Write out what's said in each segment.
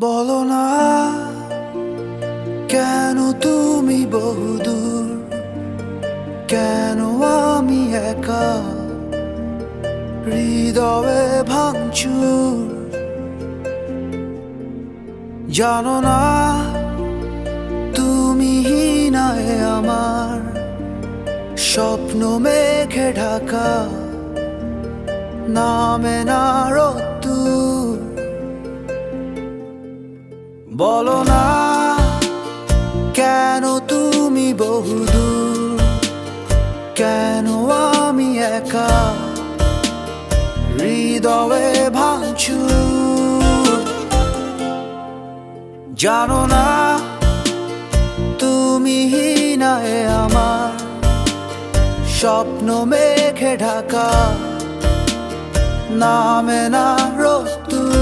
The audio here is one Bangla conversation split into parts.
বলো না কেন তুমি বহুদূর, কেন আমি একা হৃদয়ে ভাঙচুর। জানো না তুমি হিনায় আমার স্বপ্ন মেঘে ঢাকা, নামে না রোদ্দুর। বলো না কেন তুমি বহুদূর, কেন আমি একা হৃদয়ে ভাঙচুর। জানো না তুমি হিনায় আমার স্বপ্ন মেঘে ঢাকা, নামে না রোদ্দুর।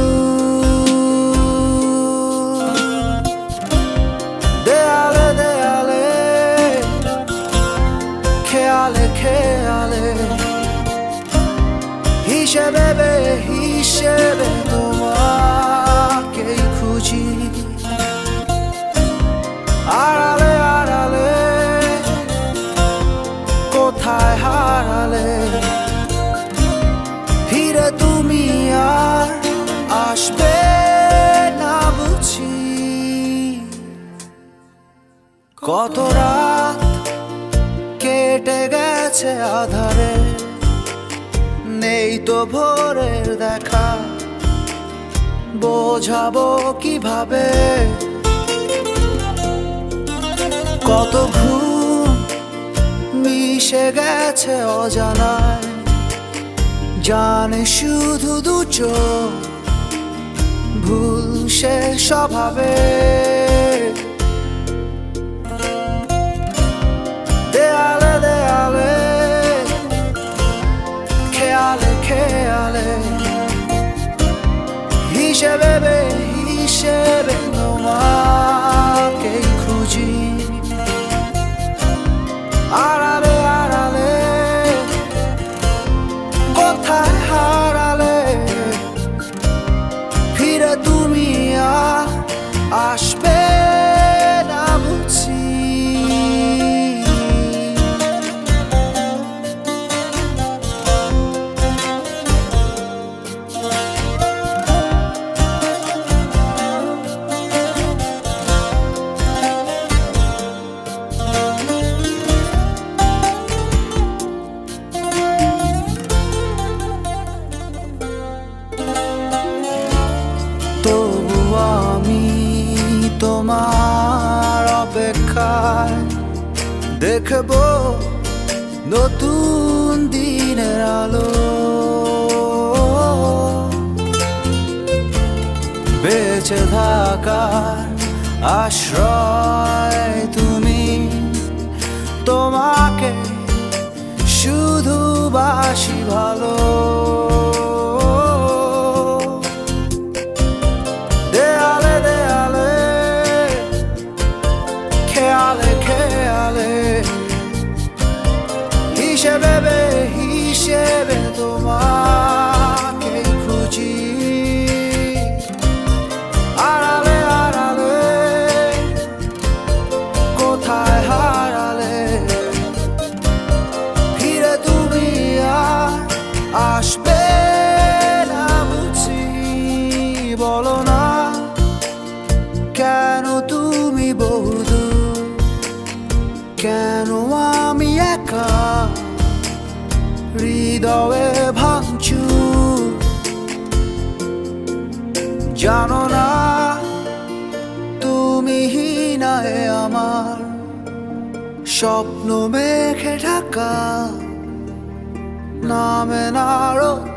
দেয়ালে দেয়ালে খেয়ালে খেয়ালে হিসেবে হিসেবে তোমাকেই খুঁজি। আড়ালে আড়ালে কোথায় হারালে, ফিরে তুমি আর আসবে না বুঝি। কত রাত কেটে গেছে আধারে, নেই তো ভোরের দেখা, বোঝাবো কিভাবে। কত ঘুম মিশে গেছে অজানায়, জানে শুধু দু চোখ ভুল সে স্বভাবে। দেয়ালে দেয়ালে খেয়ালে খেয়ালে হিসেবে হিসেবে তোমাকেই খুঁজি। আড়ালে আড়ালে কোথায় হারালে, ফিরে তুমি আর আসবে না বুঝি। তবু আমি তোমার অপেক্ষায় দেখব নতুন দিনের আলো। বেঁচে থাকার আশ্রয় তুমি, তোমাকে শুধু বাসি ভালো। দেয়ালে দেয়ালে খেয়ালে খেয়ালে হিসেবে হিসেবে তোমাকেই খুঁজি। আড়ালে আড়ালে কোথায় হারালে, ফিরে তুমি আর আসবে না বুঝি। বলো না কেন তুমি বহুদূর, কেন আমি একা হৃদয়ে ভাঙচুর। জানো না তুমি হিনায় আমার স্বপ্ন মেঘে ঢাকা, নামে না রোদ।